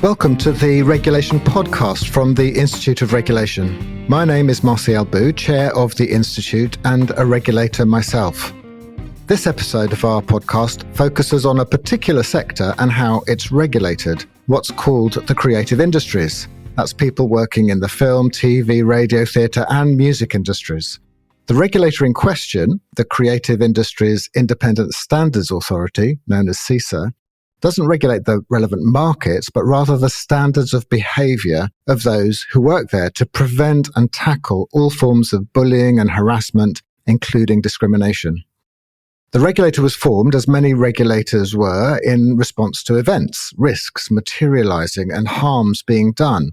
Welcome to the Regulation Podcast from the Institute of Regulation. My name is Martial Bou, Chair of the Institute and a regulator myself. This episode of our podcast focuses on a particular sector and how it's regulated, what's called the creative industries. That's people working in the film, TV, radio, theatre and music industries. The regulator in question, the Creative Industries Independent Standards Authority, known as CIISA, doesn't regulate the relevant markets, but rather the standards of behaviour of those who work there to prevent and tackle all forms of bullying and harassment, including discrimination. The regulator was formed, as many regulators were, in response to events, risks materialising and harms being done.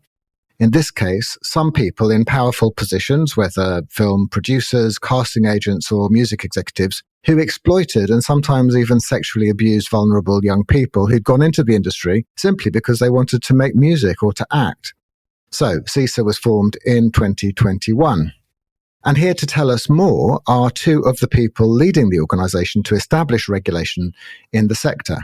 In this case, some people in powerful positions, whether film producers, casting agents or music executives, who exploited and sometimes even sexually abused vulnerable young people who'd gone into the industry simply because they wanted to make music or to act. So, CIISA was formed in 2021. And here to tell us more are two of the people leading the organisation to establish regulation in the sector.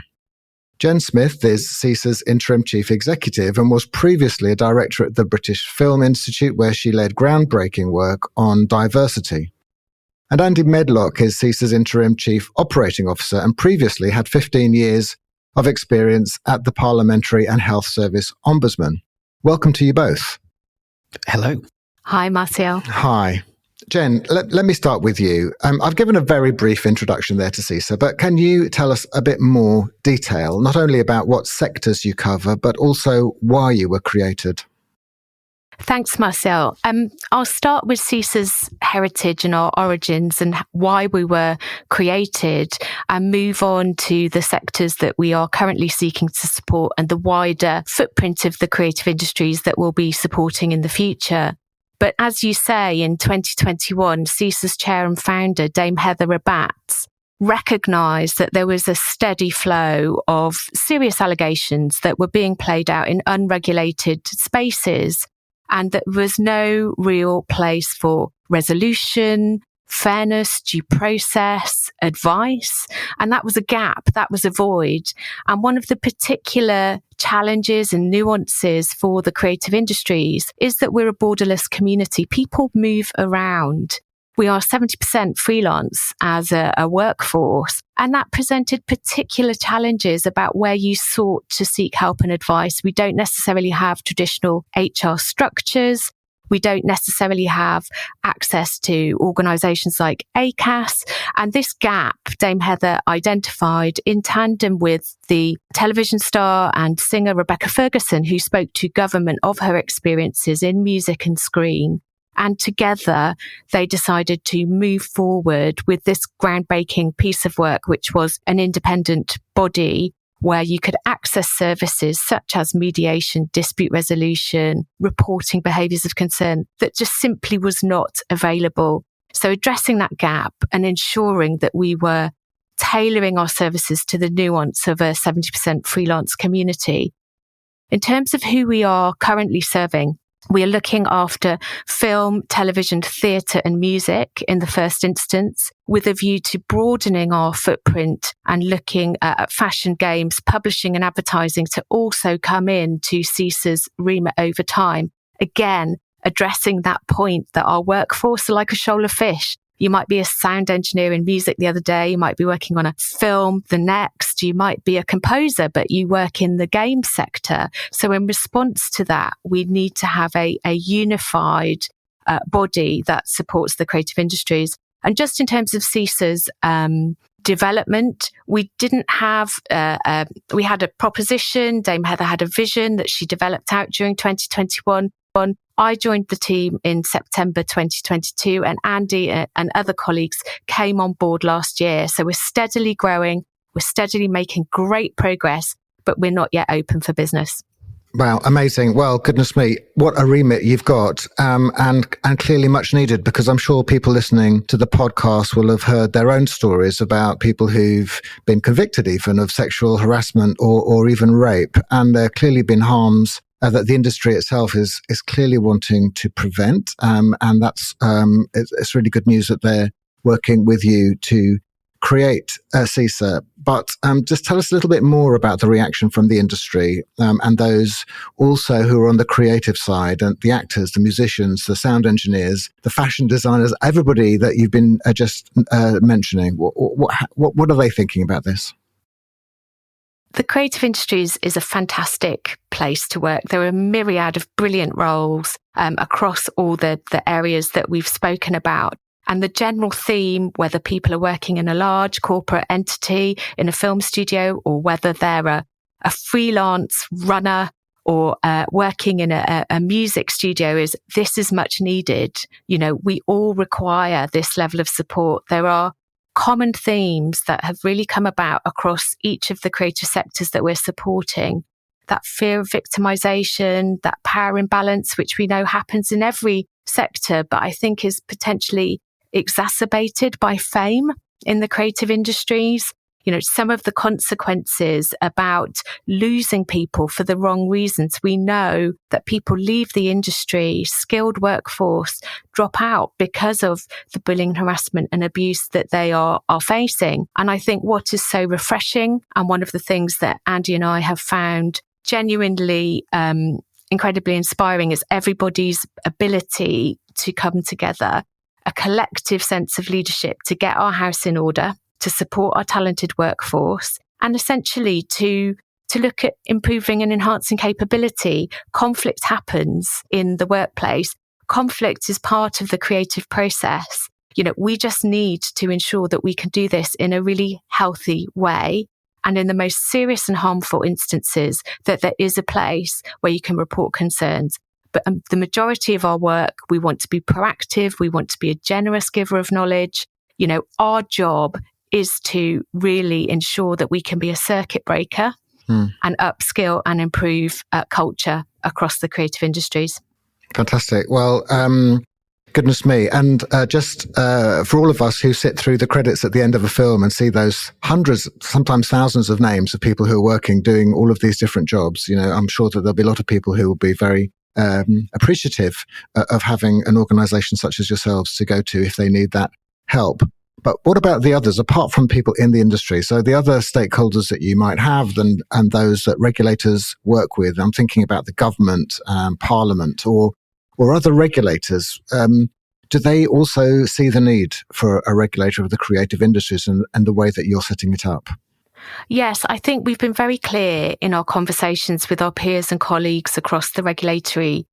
Jen Smith is CIISA's interim chief executive and was previously a director at the British Film Institute, where she led groundbreaking work on diversity. And Andy Medlock is CIISA's interim chief operating officer and previously had 15 years of experience at the Parliamentary and Health Service Ombudsman. Welcome to you both. Hello. Hi, Martial. Hi. Jen, let me start with you. I've given a very brief introduction there to CIISA, but can you tell us a bit more detail, not only about what sectors you cover, but also why you were created? Thanks, Marcel. I'll start with CIISA's heritage and our origins and why we were created, and move on to the sectors that we are currently seeking to support and the wider footprint of the creative industries that we'll be supporting in the future. But as you say, in 2021, CIISA's chair and founder, Dame Heather Rabatz, recognised that there was a steady flow of serious allegations that were being played out in unregulated spaces, and that there was no real place for resolution, fairness, due process, advice. And that was a gap, that was a void. And one of the freqular challenges and nuances for the creative industries is that we're a borderless community. People move around. We are 70% freelance as a workforce. And that presented particular challenges about where you sought to seek help and advice. We don't necessarily have traditional HR structures. We don't necessarily have access to organisations like ACAS. And this gap, Dame Heather identified in tandem with the television star and singer Rebecca Ferguson, who spoke to government of her experiences in music and screen. And together, they decided to move forward with this groundbreaking piece of work, which was an independent body where you could access services such as mediation, dispute resolution, reporting behaviours of concern that just simply was not available. So addressing that gap and ensuring that we were tailoring our services to the nuance of a 70% freelance community. In terms of who we are currently serving, we are looking after film, television, theatre and music in the first instance, with a view to broadening our footprint and looking at fashion, games, publishing and advertising to also come in to CIISA's remit over time. Again, addressing that point that our workforce are like a shoal of fish. You might be a sound engineer in music the other day. You might be working on a film the next. You might be a composer, but you work in the game sector. So in response to that, we need to have a unified body that supports the creative industries. And just in terms of CIISA's development, we didn't have, we had a proposition. Dame Heather had a vision that she developed out during 2021. I joined the team in September 2022, and Andy and other colleagues came on board last year. So we're steadily growing, we're steadily making great progress, but we're not yet open for business. Wow, amazing. Well, goodness me, what a remit you've got, and clearly much needed, because I'm sure people listening to the podcast will have heard their own stories about people who've been convicted even of sexual harassment or even rape. And there have clearly been harms that the industry itself is clearly wanting to prevent. And that's it's really good news that they're working with you to create CIISA, but just tell us a little bit more about the reaction from the industry and those also who are on the creative side, and the actors, the musicians, the sound engineers, the fashion designers, everybody that you've been just mentioning. What are they thinking about this? The creative industries is a fantastic place to work. There are a myriad of brilliant roles across all the areas that we've spoken about. And the general theme, whether people are working in a large corporate entity, in a film studio, or whether they're a freelance runner or working in a music studio, is this is much needed. You know, we all require this level of support. There are common themes that have really come about across each of the creative sectors that we're supporting. That fear of victimization, that power imbalance, which we know happens in every sector, but I think is potentially exacerbated by fame in the creative industries. You know, some of the consequences about losing people for the wrong reasons. We know that people leave the industry, skilled workforce drop out because of the bullying, harassment and abuse that they are facing. And I think what is so refreshing, and one of the things that Andy and I have found genuinely incredibly inspiring, is everybody's ability to come together, a collective sense of leadership to get our house in order, to support our talented workforce, and essentially to look at improving and enhancing capability. Conflict happens in the workplace. Conflict is part of the creative process. You know, we just need to ensure that we can do this in a really healthy way. And in the most serious and harmful instances, that there is a place where you can report concerns. But the majority of our work, we want to be proactive. We want to be a generous giver of knowledge. You know, our job is to really ensure that we can be a circuit breaker and upskill and improve culture across the creative industries. Fantastic. Well, goodness me. And just for all of us who sit through the credits at the end of a film and see those hundreds, sometimes thousands of names of people who are working, doing all of these different jobs, you know, I'm sure that there'll be a lot of people who will be very appreciative of having an organisation such as yourselves to go to if they need that help. But what about the others, apart from people in the industry? So the other stakeholders that you might have and those that regulators work with, I'm thinking about the government, Parliament, or other regulators. Do they also see the need for a regulator of the creative industries and the way that you're setting it up? Yes, I think we've been very clear in our conversations with our peers and colleagues across the regulatory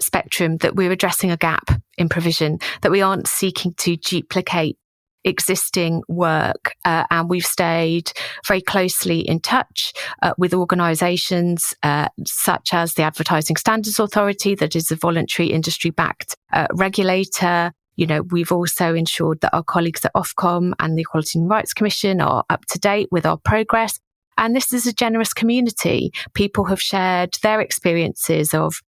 spectrum that we're addressing a gap in provision, that we aren't seeking to duplicate existing work. And we've stayed very closely in touch with organisations such as the Advertising Standards Authority, that is a voluntary industry-backed regulator. You know, we've also ensured that our colleagues at Ofcom and the Equality and Rights Commission are up to date with our progress. And this is a generous community. People have shared their experiences of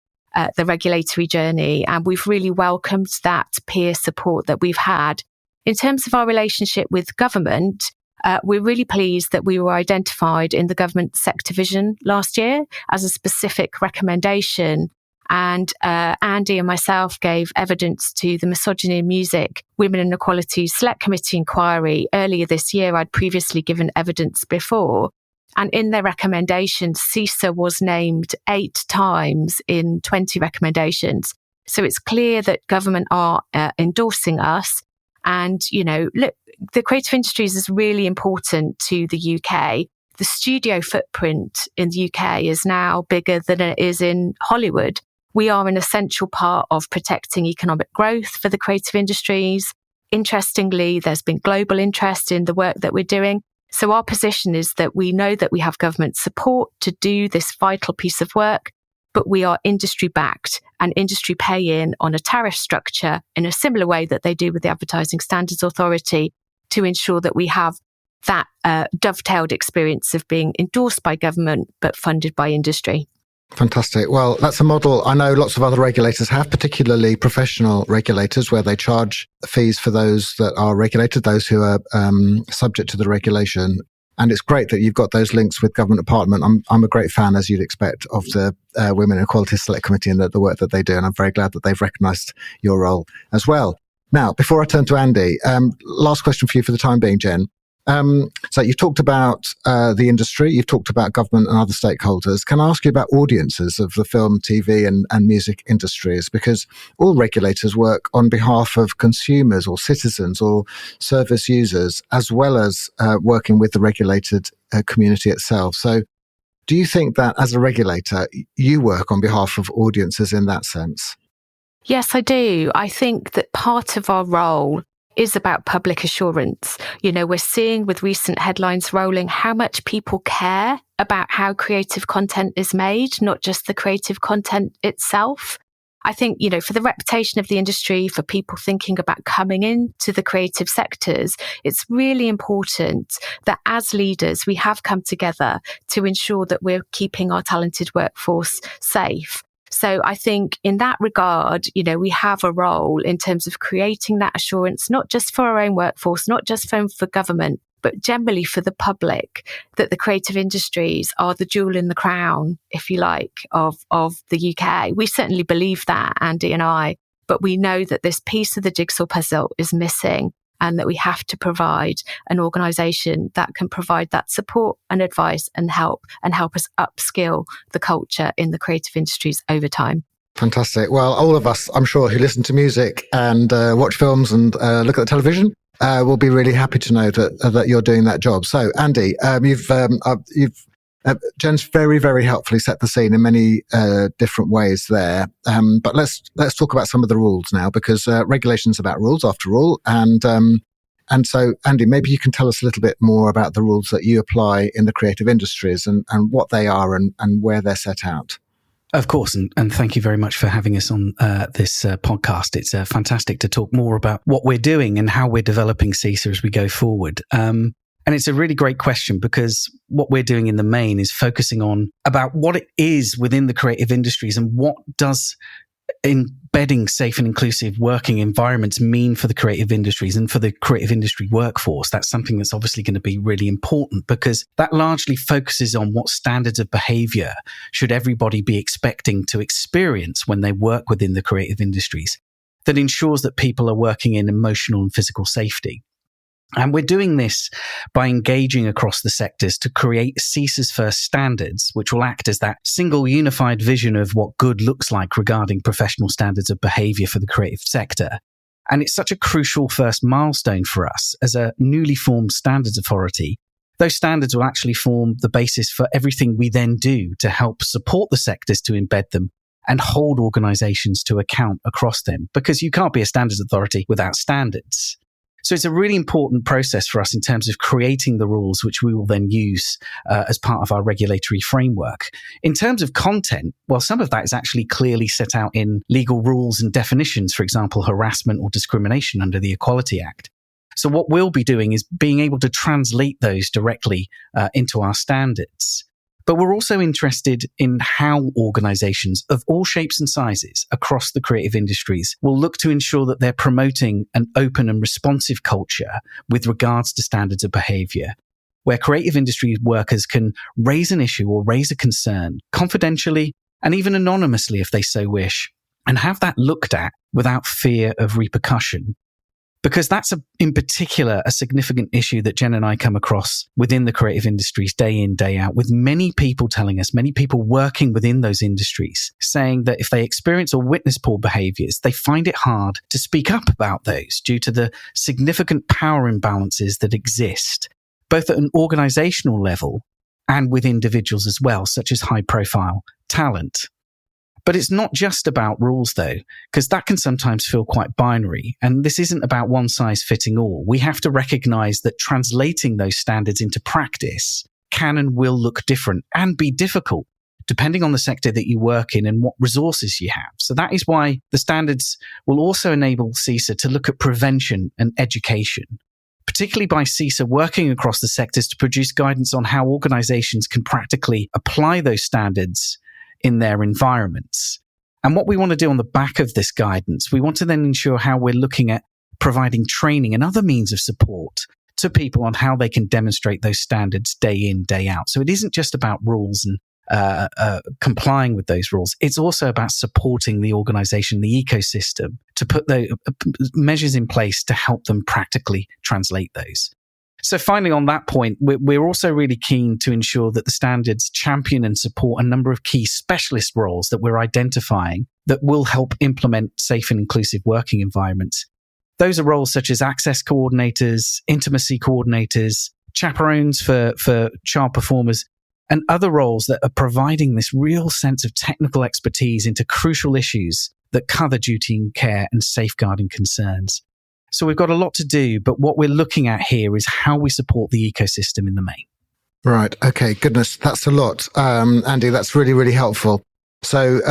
the regulatory journey, and we've really welcomed that peer support that we've had. In terms of our relationship with government, we're really pleased that we were identified in the government sector vision last year as a specific recommendation. And Andy and myself gave evidence to the Misogyny in Music, Women and Equality Select Committee inquiry earlier this year. I'd previously given evidence before. And in their recommendations, CIISA was named 8 times in 20 recommendations. So it's clear that government are endorsing us. And, you know, look, the creative industries is really important to the UK. The studio footprint in the UK is now bigger than it is in Hollywood. We are an essential part of protecting economic growth for the creative industries. Interestingly, there's been global interest in the work that we're doing. So our position is that we know that we have government support to do this vital piece of work, but we are industry backed, and industry pay in on a tariff structure in a similar way that they do with the Advertising Standards Authority to ensure that we have that dovetailed experience of being endorsed by government but funded by industry. Fantastic. Well, that's a model I know lots of other regulators have, particularly professional regulators, where they charge fees for those that are regulated, those who are subject to the regulation. And it's great that you've got those links with government department. I'm a great fan, as you'd expect, of the Women and Equality Select Committee and the work that they do. And I'm very glad that they've recognised your role as well. Now, before I turn to Andy, last question for you for the time being, Jen. So you've talked about the industry, you've talked about government and other stakeholders. Can I ask you about audiences of the film, TV and music industries? Because all regulators work on behalf of consumers or citizens or service users, as well as working with the regulated community itself. So do you think that as a regulator, you work on behalf of audiences in that sense? Yes, I do. I think that part of our role is about public assurance. You know, we're seeing with recent headlines rolling how much people care about how creative content is made, not just the creative content itself. I think, you know, for the reputation of the industry, for people thinking about coming into the creative sectors, it's really important that as leaders, we have come together to ensure that we're keeping our talented workforce safe. So I think in that regard, you know, we have a role in terms of creating that assurance, not just for our own workforce, not just for government, but generally for the public, that the creative industries are the jewel in the crown, if you like, of the UK. We certainly believe that, Andy and I, but we know that this piece of the jigsaw puzzle is missing, and that we have to provide an organisation that can provide that support and advice and help us upskill the culture in the creative industries over time. Fantastic. Well, all of us, I'm sure, who listen to music and watch films and look at the television will be really happy to know that you're doing that job. So, Andy, Jen's very, very helpfully set the scene in many different ways there. But let's talk about some of the rules now, because regulation's about rules after all. And so, Andy, maybe you can tell us a little bit more about the rules that you apply in the creative industries and what they are and where they're set out. Of course, and thank you very much for having us on this podcast. It's fantastic to talk more about what we're doing and how we're developing CIISA as we go forward. And it's a really great question, because what we're doing in the main is focusing on about what it is within the creative industries and what does embedding safe and inclusive working environments mean for the creative industries and for the creative industry workforce. That's something that's obviously going to be really important, because that largely focuses on what standards of behaviour should everybody be expecting to experience when they work within the creative industries, that ensures that people are working in emotional and physical safety. And we're doing this by engaging across the sectors to create CIISA's first standards, which will act as that single unified vision of what good looks like regarding professional standards of behaviour for the creative sector. And it's such a crucial first milestone for us as a newly formed standards authority. Those standards will actually form the basis for everything we then do to help support the sectors to embed them and hold organisations to account across them, because you can't be a standards authority without standards. So it's a really important process for us in terms of creating the rules, which we will then use as part of our regulatory framework. In terms of content, well, some of that is actually clearly set out in legal rules and definitions, for example, harassment or discrimination under the Equality Act. So what we'll be doing is being able to translate those directly into our standards. But we're also interested in how organisations of all shapes and sizes across the creative industries will look to ensure that they're promoting an open and responsive culture with regards to standards of behaviour, where creative industry workers can raise an issue or raise a concern confidentially and even anonymously if they so wish, and have that looked at without fear of repercussion. Because that's in particular a significant issue that Jen and I come across within the creative industries day in, day out, with many people telling us, many people working within those industries, saying that if they experience or witness poor behaviours, they find it hard to speak up about those due to the significant power imbalances that exist, both at an organisational level and with individuals as well, such as high-profile talent. But it's not just about rules, though, because that can sometimes feel quite binary. And this isn't about one size fitting all. We have to recognize that translating those standards into practice can and will look different and be difficult, depending on the sector that you work in and what resources you have. So that is why the standards will also enable CIISA to look at prevention and education, particularly by CIISA working across the sectors to produce guidance on how organizations can practically apply those standards in their environments. And what we want to do on the back of this guidance, we want to then ensure how we're looking at providing training and other means of support to people on how they can demonstrate those standards day in, day out. So it isn't just about rules and complying with those rules. It's also about supporting the organization, the ecosystem, to put the measures in place to help them practically translate those. So finally, on that point, we're also really keen to ensure that the standards champion and support a number of key specialist roles that we're identifying that will help implement safe and inclusive working environments. Those are roles such as access coordinators, intimacy coordinators, chaperones for child performers, and other roles that are providing this real sense of technical expertise into crucial issues that cover duty and care and safeguarding concerns. So we've got a lot to do, but what we're looking at here is how we support the ecosystem in the main. Right. Okay. Goodness, that's a lot. Andy, that's really, really helpful. So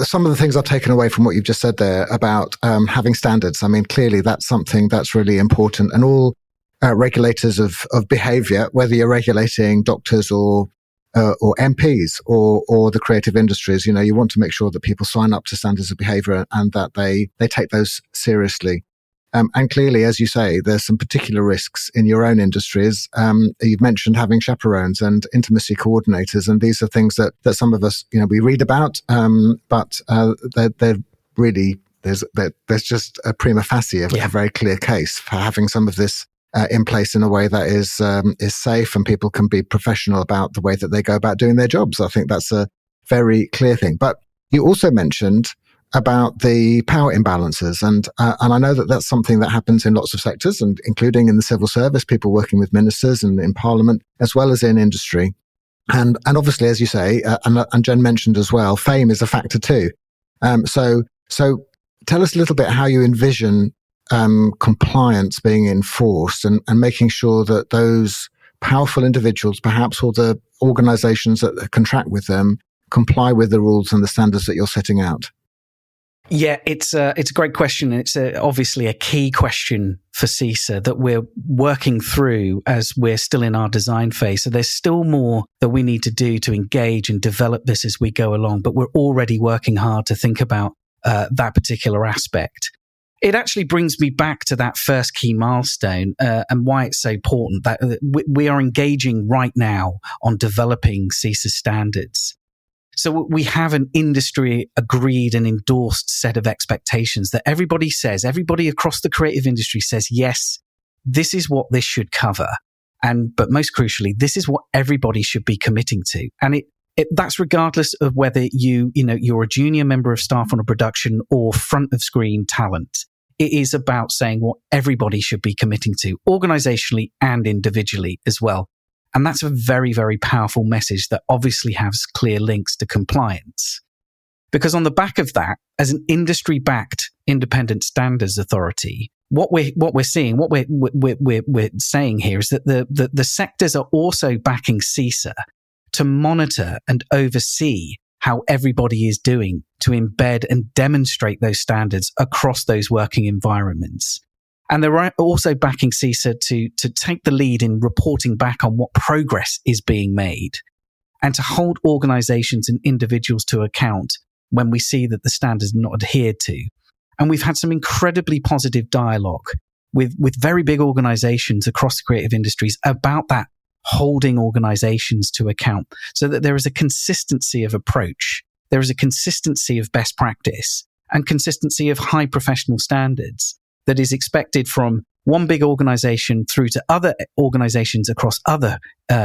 some of the things I've taken away from what you've just said there about having standards. I mean, clearly that's something that's really important, and all regulators of behaviour, whether you're regulating doctors or MPs or the creative industries, you want to make sure that people sign up to standards of behaviour and that they take those seriously. And clearly, as you say, there's some particular risks in your own industries. You've mentioned having chaperones and intimacy coordinators, and these are things that some of us, we read about, but they're really, there's just a prima facie of a very clear case for having some of this in place in a way that is safe, and people can be professional about the way that they go about doing their jobs. I think that's a very clear thing. But you also mentioned about the power imbalances, and I know that that's something that happens in lots of sectors, and including in the civil service, people working with ministers and in Parliament, as well as in industry. And obviously, as you say, and Jen mentioned as well, fame is a factor too. So tell us a little bit how you envision compliance being enforced and making sure that those powerful individuals, perhaps, or the organizations that contract with them, comply with the rules and the standards that you're setting out. Yeah, it's a great question. And it's obviously a key question for CIISA that we're working through as we're still in our design phase. So there's still more that we need to do to engage and develop this as we go along, but we're already working hard to think about that particular aspect. It actually brings me back to that first key milestone and why it's so important that we are engaging right now on developing CIISA standards. So we have an industry agreed and endorsed set of expectations that everybody across the creative industry says, yes, this is what this should cover. But most crucially, this is what everybody should be committing to. And that's regardless of whether you're a junior member of staff on a production or front of screen talent. It is about saying what everybody should be committing to, organizationally and individually as well. And that's a very, very powerful message that obviously has clear links to compliance. Because on the back of that, as an industry-backed independent standards authority, what we're saying here is that the sectors are also backing CIISA to monitor and oversee how everybody is doing to embed and demonstrate those standards across those working environments. And they're also backing CIISA to take the lead in reporting back on what progress is being made and to hold organizations and individuals to account when we see that the standards are not adhered to. And we've had some incredibly positive dialogue with very big organizations across the creative industries about that, holding organizations to account, so that there is a consistency of approach, there is a consistency of best practice, and consistency of high professional standards that is expected from one big organization through to other organizations across other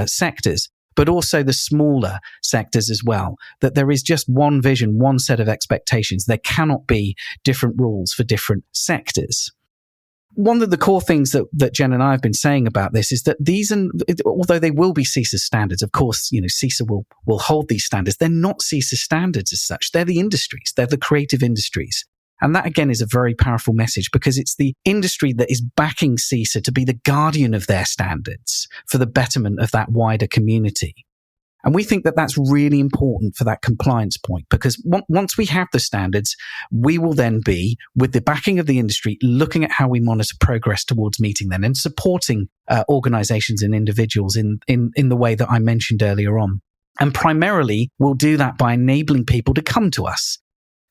sectors, but also the smaller sectors as well, that there is just one vision, one set of expectations. There cannot be different rules for different sectors. One of the core things that Jen and I have been saying about this is that although they will be CIISA standards, of course, CIISA will hold these standards. They're not CIISA standards as such. They're the industries. They're the creative industries. And that, again, is a very powerful message because it's the industry that is backing CIISA to be the guardian of their standards for the betterment of that wider community. And we think that that's really important for that compliance point, because once we have the standards, we will then be, with the backing of the industry, looking at how we monitor progress towards meeting them and supporting organizations and individuals in the way that I mentioned earlier on. And primarily, we'll do that by enabling people to come to us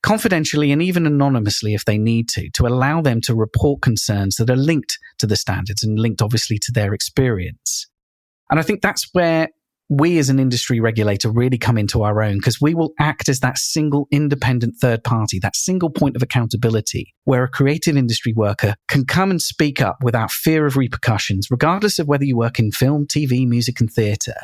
confidentially and even anonymously if they need to allow them to report concerns that are linked to the standards and linked obviously to their experience. And I think that's where we as an industry regulator really come into our own, because we will act as that single independent third party, that single point of accountability, where a creative industry worker can come and speak up without fear of repercussions, regardless of whether you work in film, TV, music and theatre,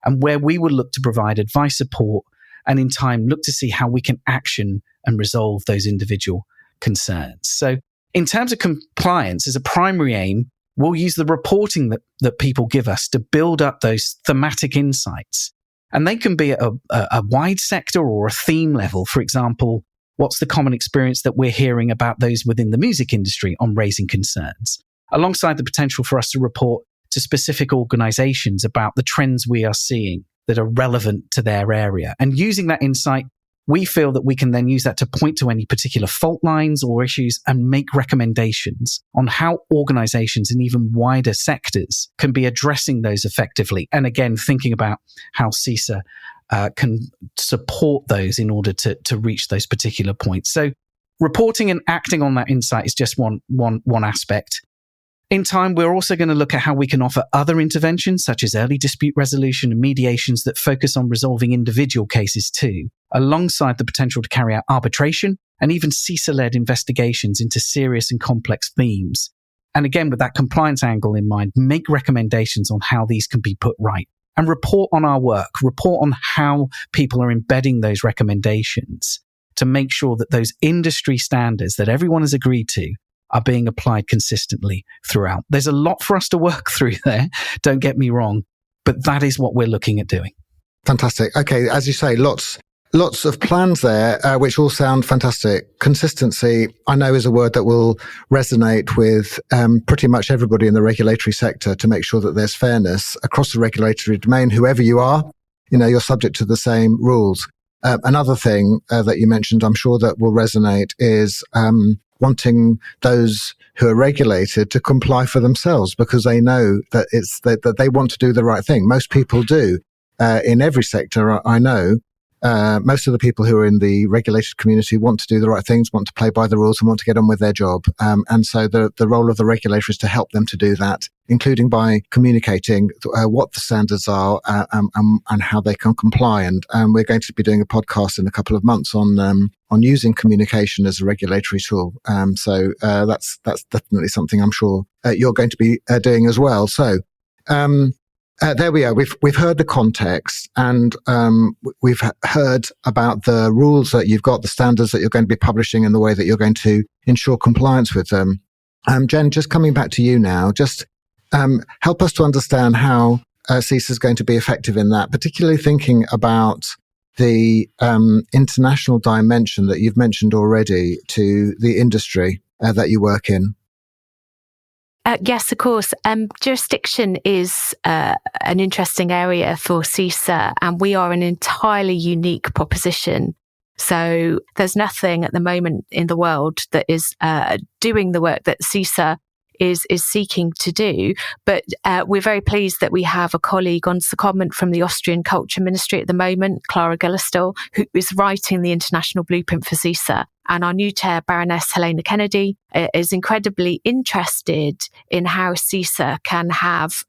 and where we will look to provide advice, support, and in time look to see how we can action and resolve those individual concerns. So in terms of compliance, as a primary aim, we'll use the reporting that people give us to build up those thematic insights. And they can be at a wide sector or a theme level. For example, what's the common experience that we're hearing about those within the music industry on raising concerns, alongside the potential for us to report to specific organizations about the trends we are seeing that are relevant to their area. And using that insight, we feel that we can then use that to point to any particular fault lines or issues and make recommendations on how organizations and even wider sectors can be addressing those effectively. And again, thinking about how CIISA can support those in order to reach those particular points. So reporting and acting on that insight is just one aspect. In time, we're also going to look at how we can offer other interventions, such as early dispute resolution and mediations that focus on resolving individual cases too, alongside the potential to carry out arbitration and even CIISA-led investigations into serious and complex themes. And again, with that compliance angle in mind, make recommendations on how these can be put right and report on our work, report on how people are embedding those recommendations to make sure that those industry standards that everyone has agreed to are being applied consistently throughout. There's a lot for us to work through there, don't get me wrong, but that is what we're looking at doing. Fantastic. Okay, as you say, lots of plans there, which all sound fantastic. Consistency, I know, is a word that will resonate with pretty much everybody in the regulatory sector, to make sure that there's fairness across the regulatory domain. Whoever you are, you're subject to the same rules. Another thing that you mentioned, I'm sure that will resonate, is wanting those who are regulated to comply for themselves, because they know that that they want to do the right thing. Most people do. In every sector, I know, most of the people who are in the regulated community want to do the right things, want to play by the rules, and want to get on with their job. And so the role of the regulator is to help them to do that, including by communicating what the standards are and how they can comply. And we're going to be doing a podcast in a couple of months on using communication as a regulatory tool. So that's definitely something I'm sure you're going to be doing as well. So there we are. We've heard the context, and we've heard about the rules that you've got, the standards that you're going to be publishing, and the way that you're going to ensure compliance with them. Jen, just coming back to you now, just help us to understand how CIISA is going to be effective in that, particularly thinking about the international dimension that you've mentioned already to the industry that you work in. Yes, of course. Jurisdiction is an interesting area for CIISA, and we are an entirely unique proposition. So there's nothing at the moment in the world that is doing the work that CIISA is seeking to do. But we're very pleased that we have a colleague on secondment from the Austrian Culture Ministry at the moment, Clara Gillistel, who is writing the international blueprint for CIISA. And our new chair, Baroness Helena Kennedy, is incredibly interested in how CIISA can have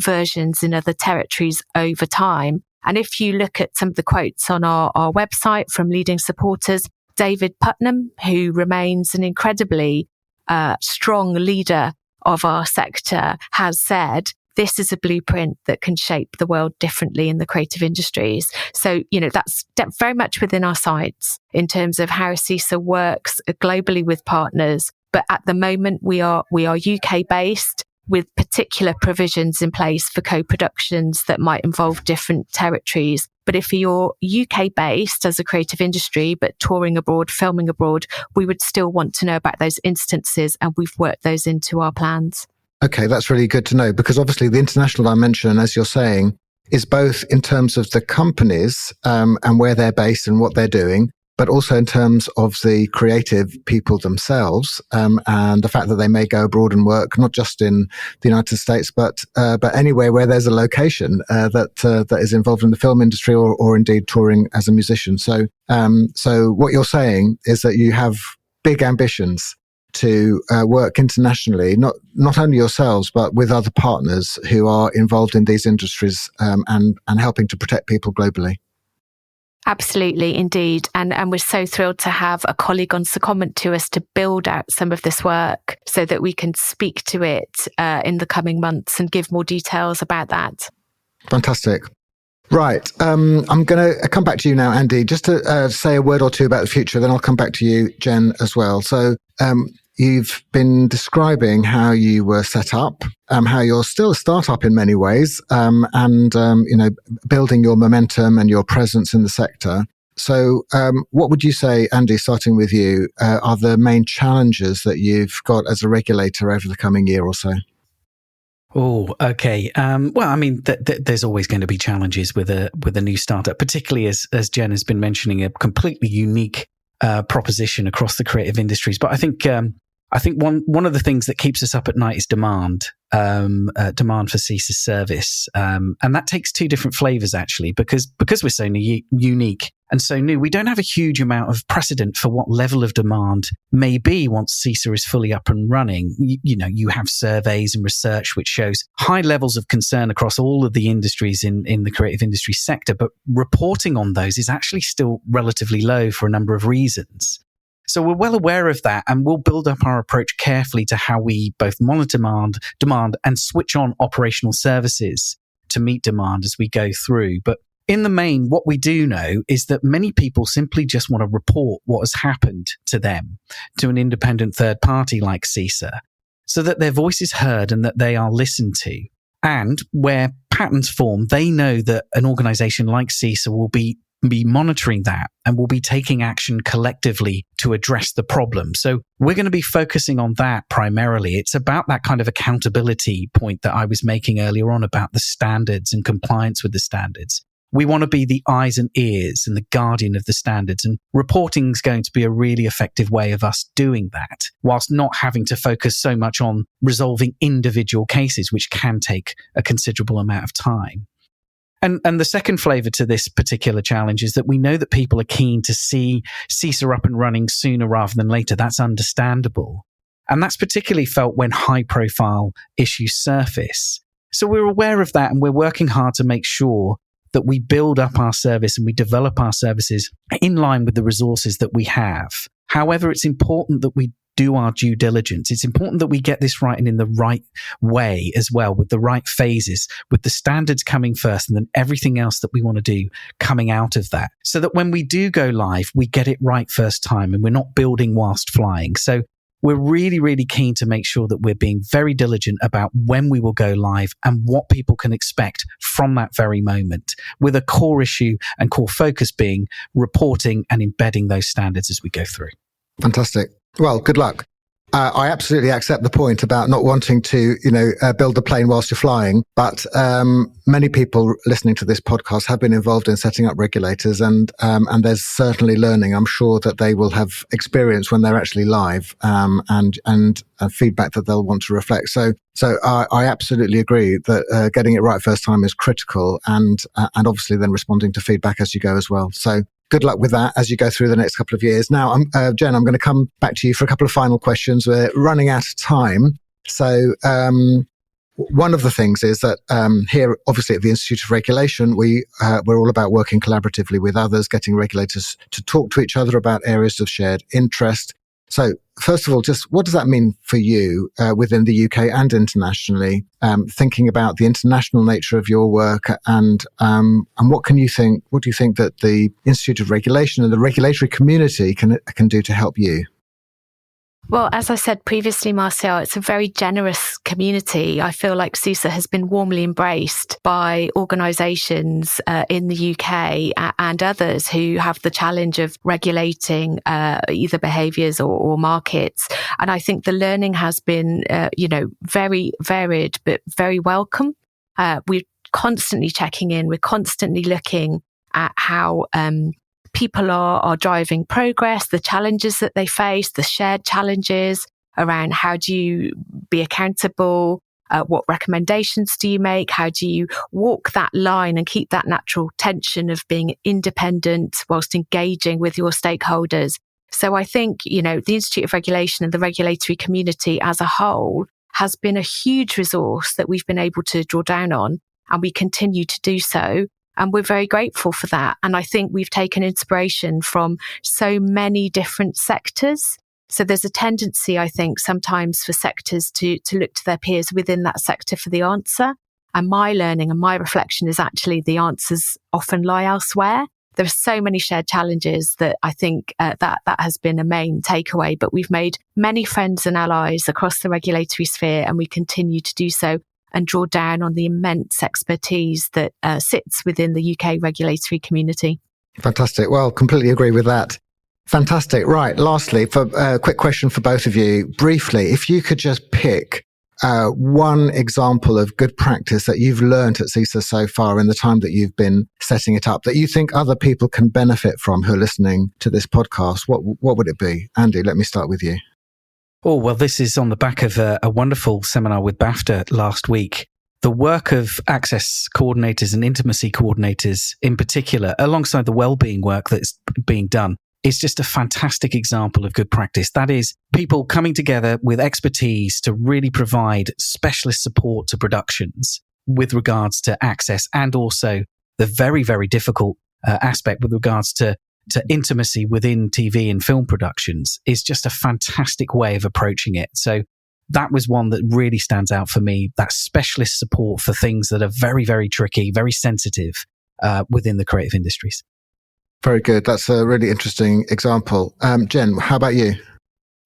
versions in other territories over time. And if you look at some of the quotes on our website from leading supporters, David Putnam, who remains an incredibly strong leader of our sector, has said, this is a blueprint that can shape the world differently in the creative industries. So, that's very much within our sights in terms of how CIISA works globally with partners. But at the moment, we are UK based, with particular provisions in place for co-productions that might involve different territories. But if you're UK based as a creative industry, but touring abroad, filming abroad, we would still want to know about those instances, and we've worked those into our plans. Okay, that's really good to know, because obviously the international dimension, as you're saying, is both in terms of the companies and where they're based and what they're doing, but also in terms of the creative people themselves and the fact that they may go abroad and work, not just in the United States, but anywhere where there's a location that is involved in the film industry or indeed touring as a musician. So what you're saying is that you have big ambitions to work internationally, not only yourselves, but with other partners who are involved in these industries and helping to protect people globally. Absolutely, indeed. And we're so thrilled to have a colleague on secondment to us to build out some of this work so that we can speak to it in the coming months and give more details about that. Fantastic. Right. I'm going to come back to you now, Andy, just to say a word or two about the future. Then I'll come back to you, Jen, as well. So you've been describing how you were set up, how you're still a startup in many ways, and building your momentum and your presence in the sector. So what would you say, Andy, starting with you, are the main challenges that you've got as a regulator over the coming year or so? Oh, okay. Well, I mean, there's always going to be challenges with a new startup, particularly as Jen has been mentioning, a completely unique proposition across the creative industries. But I think one of the things that keeps us up at night is demand for CIISA's service, and that takes two different flavors actually, because we're so unique and so new. We don't have a huge amount of precedent for what level of demand may be once CIISA is fully up and running. You have surveys and research which shows high levels of concern across all of the industries in the creative industry sector, but reporting on those is actually still relatively low for a number of reasons. So we're well aware of that, and we'll build up our approach carefully to how we both monitor demand and switch on operational services to meet demand as we go through. But in the main, what we do know is that many people simply just want to report what has happened to them to an independent third party like CIISA, so that their voice is heard and that they are listened to. And where patterns form, they know that an organization like CIISA will be monitoring that and will be taking action collectively to address the problem. So we're going to be focusing on that primarily. It's about that kind of accountability point that I was making earlier on about the standards and compliance with the standards. We want to be the eyes and ears and the guardian of the standards, and reporting is going to be a really effective way of us doing that, whilst not having to focus so much on resolving individual cases, which can take a considerable amount of time. And the second flavour to this particular challenge is that we know that people are keen to see CIISA up and running sooner rather than later. That's understandable. And that's particularly felt when high-profile issues surface. So we're aware of that, and we're working hard to make sure that we build up our service and we develop our services in line with the resources that we have. However, it's important that we do our due diligence. It's important that we get this right and in the right way as well, with the right phases, with the standards coming first and then everything else that we want to do coming out of that, so that when we do go live, we get it right first time and we're not building whilst flying. So we're really, really keen to make sure that we're being very diligent about when we will go live and what people can expect from that very moment, with a core issue and core focus being reporting and embedding those standards as we go through. Fantastic. Well, good luck. I absolutely accept the point about not wanting to, build the plane whilst you're flying. But many people listening to this podcast have been involved in setting up regulators, and there's certainly learning. I'm sure that they will have experience when they're actually live, and feedback that they'll want to reflect. So I absolutely agree that getting it right first time is critical, and obviously then responding to feedback as you go as well. So good luck with that as you go through the next couple of years. Now, Jen, I'm going to come back to you for a couple of final questions. We're running out of time. So one of the things is that here, obviously at the Institute of Regulation, we're all about working collaboratively with others, getting regulators to talk to each other about areas of shared interest. So first of all, just what does that mean for you within the UK and internationally, thinking about the international nature of your work, and what do you think that the Institute of Regulation and the regulatory community can do to help you? Well, as I said previously, Marcel, it's a very generous community. I feel like CIISA has been warmly embraced by organisations in the UK and others who have the challenge of regulating either behaviours or markets. And I think the learning has been, very varied, but very welcome. We're constantly checking in. We're constantly looking at how people are driving progress, the challenges that they face, the shared challenges around how do you be accountable, what recommendations do you make, how do you walk that line and keep that natural tension of being independent whilst engaging with your stakeholders. So I think, the Institute of Regulation and the regulatory community as a whole has been a huge resource that we've been able to draw down on, and we continue to do so. And we're very grateful for that. And I think we've taken inspiration from so many different sectors. So there's a tendency, I think, sometimes for sectors to look to their peers within that sector for the answer. And my learning and my reflection is actually the answers often lie elsewhere. There are so many shared challenges that I think that has been a main takeaway. But we've made many friends and allies across the regulatory sphere, and we continue to do so and draw down on the immense expertise that sits within the UK regulatory community. Fantastic. Well, completely agree with that. Fantastic. Right. Lastly, for a quick question for both of you, briefly, if you could just pick one example of good practice that you've learned at CIISA so far in the time that you've been setting it up that you think other people can benefit from who are listening to this podcast, what would it be? Andy, let me start with you. Oh, well, this is on the back of a wonderful seminar with BAFTA last week. The work of access coordinators and intimacy coordinators in particular, alongside the wellbeing work that's being done, is just a fantastic example of good practice. That is people coming together with expertise to really provide specialist support to productions with regards to access, and also the very, very difficult aspect with regards to intimacy within TV and film productions is just a fantastic way of approaching it. So that was one that really stands out for me, that specialist support for things that are very, very tricky, very sensitive within the creative industries. Very good. That's a really interesting example. Jen, how about you?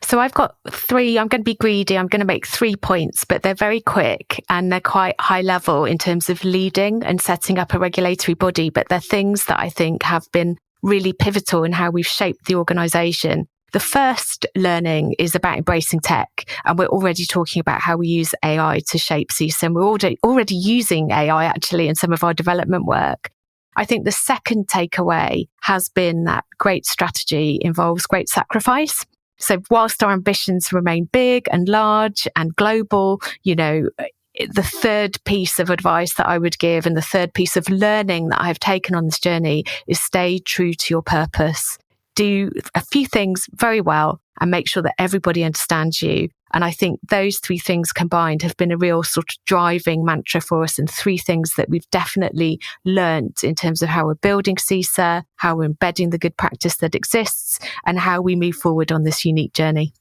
So I've got 3. I'm going to be greedy. I'm going to make 3 points, but they're very quick and they're quite high level in terms of leading and setting up a regulatory body. But they're things that I think have been really pivotal in how we've shaped the organisation. The first learning is about embracing tech, and we're already talking about how we use AI to shape CIISA, and we're already using AI actually in some of our development work. I think the second takeaway has been that great strategy involves great sacrifice. So whilst our ambitions remain big and large and global, the third piece of advice that I would give and the third piece of learning that I've taken on this journey is stay true to your purpose. Do a few things very well and make sure that everybody understands you. And I think those 3 things combined have been a real sort of driving mantra for us, and 3 things that we've definitely learned in terms of how we're building CIISA, how we're embedding the good practice that exists, and how we move forward on this unique journey.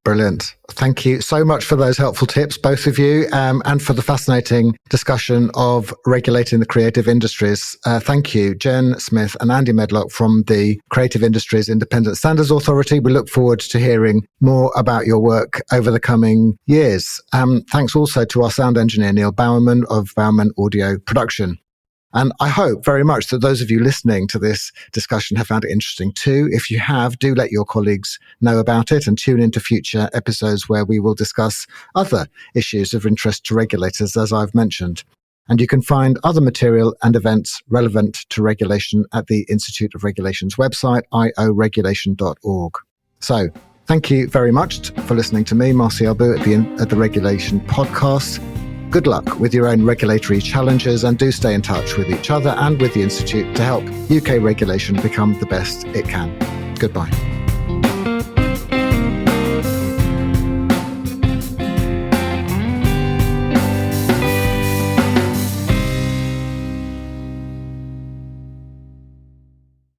Brilliant. Thank you so much for those helpful tips, both of you, and for the fascinating discussion of regulating the creative industries. Thank you, Jen Smith and Andy Medlock from the Creative Industries Independent Standards Authority. We look forward to hearing more about your work over the coming years. Thanks also to our sound engineer, Neil Bowerman of Bowerman Audio Production. And I hope very much that those of you listening to this discussion have found it interesting too. If you have, do let your colleagues know about it and tune into future episodes where we will discuss other issues of interest to regulators, as I've mentioned. And you can find other material and events relevant to regulation at the Institute of Regulation's website, ioregulation.org. So thank you very much for listening to me, Marcel Bou, at the Regulation Podcast. Good luck with your own regulatory challenges, and do stay in touch with each other and with the Institute to help UK regulation become the best it can. Goodbye.